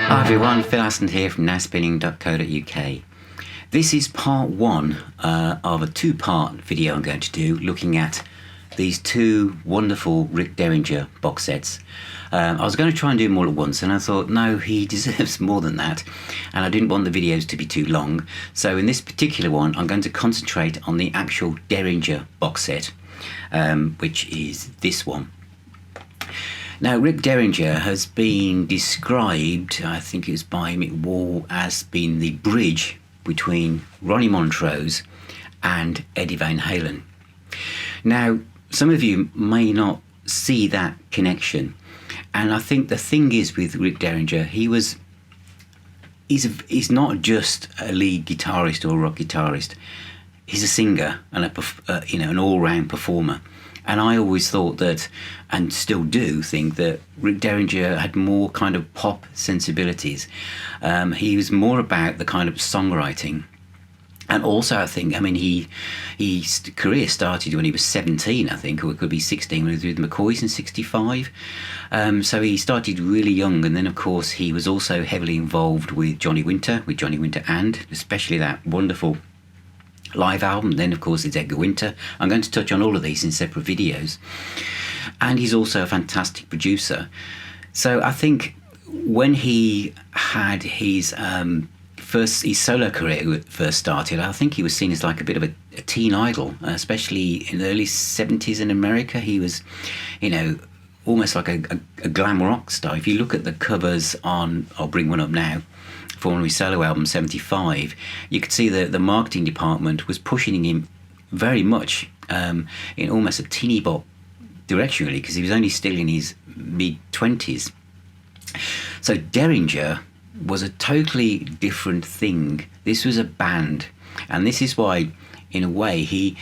Hi everyone, Phil Aston here from nowspinning.co.uk. This is part one of a two-part video I'm going to do looking at these two wonderful Rick Derringer box sets. I was going to try and do them all at once, and I thought, no, he deserves more than that, and I didn't want the videos to be too long. So in this particular one, I'm going to concentrate on the actual Derringer box set, which is this one. Now, Rick Derringer has been described, I think it was by Mick Wall, as being the bridge between Ronnie Montrose and Eddie Van Halen. Now, some of you may not see that connection, and I think the thing is with Rick Derringer, he's not just a lead guitarist or a rock guitarist. He's a singer and an all-round performer. And I always thought that, and still do think that, Rick Derringer had more kind of pop sensibilities. He was more about the kind of songwriting. And also, I think, his career started when he was 17, I think, or it could be 16, when he was with the McCoys in 65. So he started really young, and then, of course, he was also heavily involved with Johnny Winter and especially that wonderful live album. Then, of course, it's Edgar Winter. I'm going to touch on all of these in separate videos. And he's also a fantastic producer. So I think when he had his solo career first started, I think he was seen as like a bit of a teen idol, especially in the early 70s in America. He was, almost like a glam rock star. If you look at the covers on, I'll bring one up now, for his solo album 75, you could see that the marketing department was pushing him very much in almost a teeny bop direction, really, because he was only still in his mid-20s. So Derringer was a totally different thing. This was a band, and this is why, in a way, he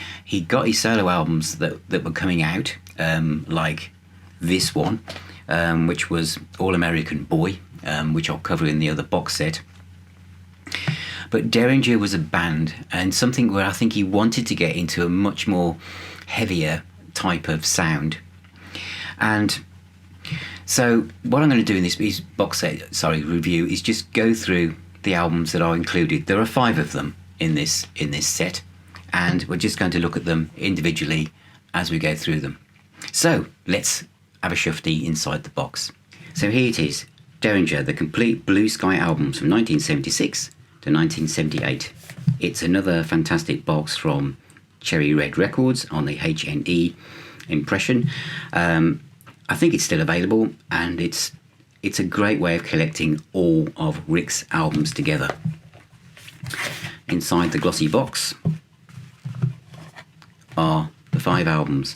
got his solo albums that were coming out, like this one, which was All American Boy, which I'll cover in the other box set. But Derringer was a band, and something where I think he wanted to get into a much more heavier type of sound. And so what I'm going to do in this box set review is just go through the albums that are included. There are 5 of them in this set, and we're just going to look at them individually as we go through them. So let's have a shufty inside the box. So here it is, Derringer, the complete Blue Sky albums from 1976 to 1978. It's another fantastic box from Cherry Red Records on the HNE impression. I think it's still available, and it's a great way of collecting all of Rick's albums together. Inside the glossy box are the 5 albums.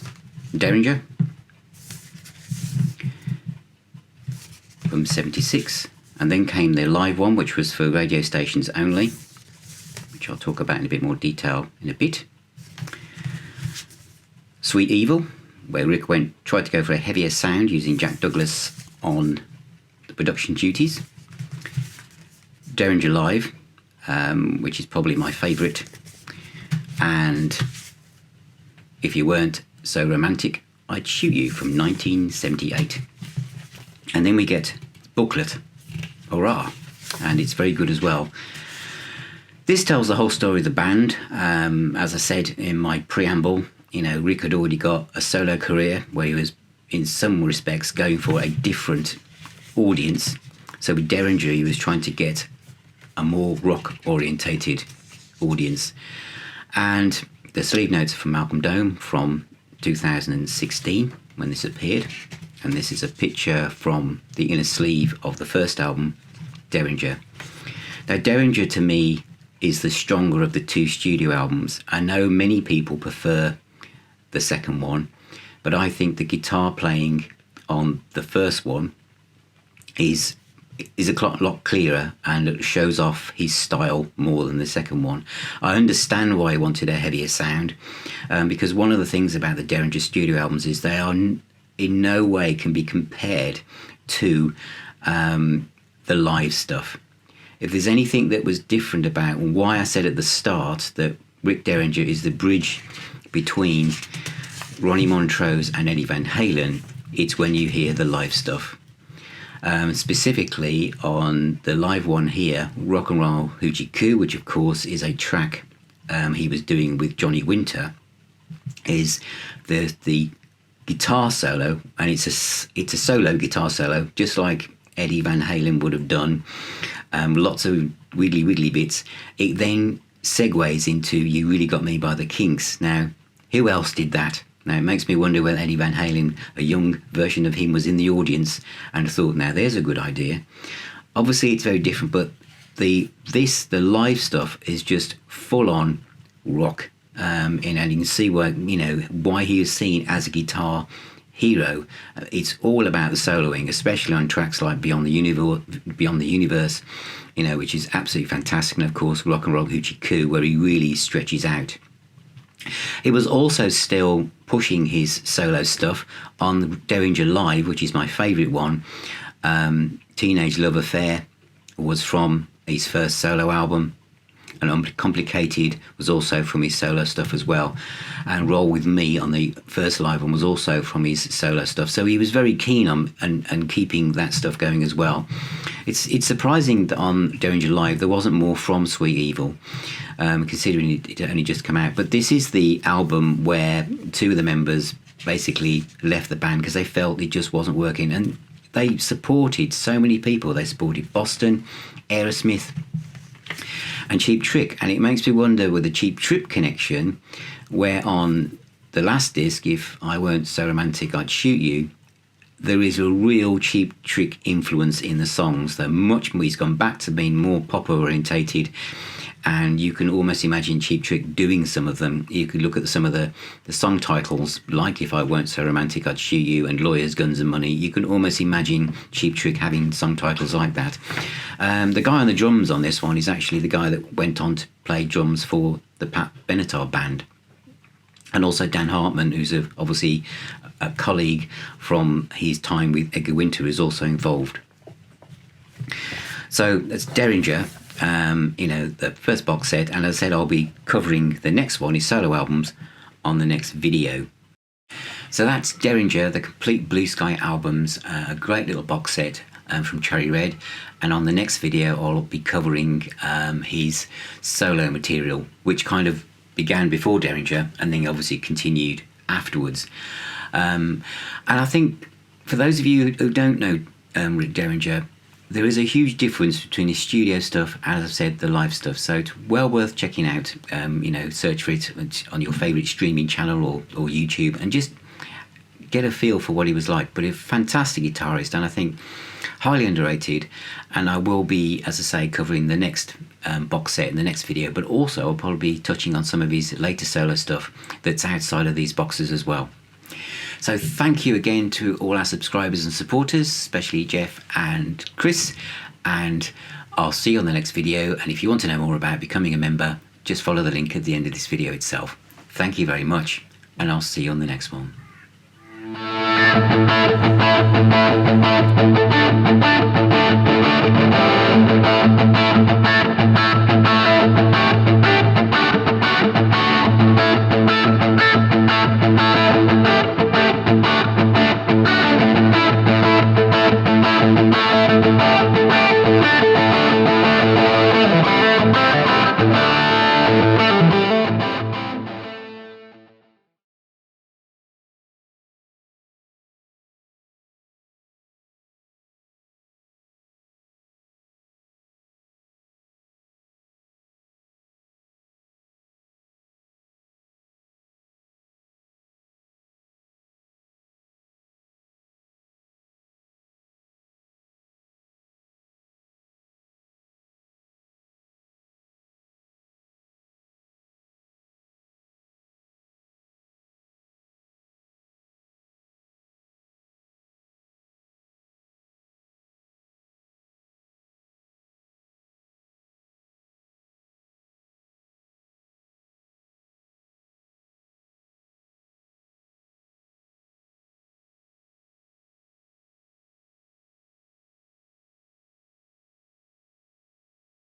Derringer from 76, and then came their live one, which was for radio stations only, which I'll talk about in a bit more detail in a bit. Sweet Evil, where Rick tried to go for a heavier sound using Jack Douglas on the production duties. Derringer Live, which is probably my favourite, and If You Weren't So Romantic, I'd Shoot You from 1978. And then we get Booklet, Hurrah, and it's very good as well. This tells the whole story of the band. As I said in my preamble, Rick had already got a solo career where he was, in some respects, going for a different audience. So with Derringer, he was trying to get a more rock-orientated audience. And the sleeve notes are from Malcolm Dome from 2016, when this appeared. And this is a picture from the inner sleeve of the first album, Derringer. Now, Derringer, to me, is the stronger of the 2 studio albums. I know many people prefer the second one, but I think the guitar playing on the first one is a lot clearer, and it shows off his style more than the second one. I understand why he wanted a heavier sound, because one of the things about the Derringer studio albums is they are in no way can be compared to the live stuff. If there's anything that was different about why I said at the start that Rick Derringer is the bridge between Ronnie Montrose and Eddie Van Halen, it's when you hear the live stuff. specifically on the live one here, Rock and Roll Hoochie Coo, which of course is a track he was doing with Johnny Winter, is the guitar solo, and it's a solo guitar solo, just like Eddie Van Halen would have done. Lots of wiggly bits. It then segues into You Really Got Me by the Kinks. Now, who else did that? Now, it makes me wonder whether Eddie Van Halen, a young version of him, was in the audience and thought, now there's a good idea. Obviously, it's very different, but the live stuff is just full on rock. And you can see why he is seen as a guitar hero. It's all about the soloing, especially on tracks like Beyond the Universe, which is absolutely fantastic, and of course Rock and Roll Hoochie Coo, where he really stretches out. He was also still pushing his solo stuff on the Derringer Live, which is my favourite one. Teenage Love Affair was from his first solo album, and Uncomplicated was also from his solo stuff as well. And Roll With Me on the first live one was also from his solo stuff. So he was very keen on and keeping that stuff going as well. It's surprising that on Derringer Live there wasn't more from Sweet Evil, considering it only just come out. But this is the album where two of the members basically left the band because they felt it just wasn't working. And they supported so many people. They supported Boston, Aerosmith, and Cheap Trick. And it makes me wonder with the Cheap Trick connection, where on the last disc, If I Weren't So Romantic I'd Shoot You, there is a real Cheap Trick influence in the songs. They're much more, he's gone back to being more pop orientated, and you can almost imagine Cheap Trick doing some of them. You could look at some of the song titles, like If I Weren't So Romantic I'd Shoot You and Lawyers, Guns and Money. You can almost imagine Cheap Trick having song titles like that. The guy on the drums on this one is actually the guy that went on to play drums for the Pat Benatar band. And also Dan Hartman, who's obviously a colleague from his time with Edgar Winter, is also involved. So that's Derringer, the first box set. And as I said, I'll be covering the next one, his solo albums, on the next video. So that's Derringer, the complete Blue Sky albums, a great little box set from Cherry Red. And on the next video, I'll be covering his solo material, which kind of began before Derringer and then obviously continued afterwards. And I think for those of you who don't know Rick Derringer, there is a huge difference between his studio stuff and, as I've said, the live stuff. So it's well worth checking out. Search for it on your favourite streaming channel or YouTube and just get a feel for what he was like. But a fantastic guitarist, and I think highly underrated. And I will be, as I say, covering the next box set in the next video, but also I'll probably be touching on some of his later solo stuff that's outside of these boxes as well. So thank you again to all our subscribers and supporters, especially Jeff and Chris, and I'll see you on the next video. And if you want to know more about becoming a member, just follow the link at the end of this video itself. Thank you very much, and I'll see you on the next one.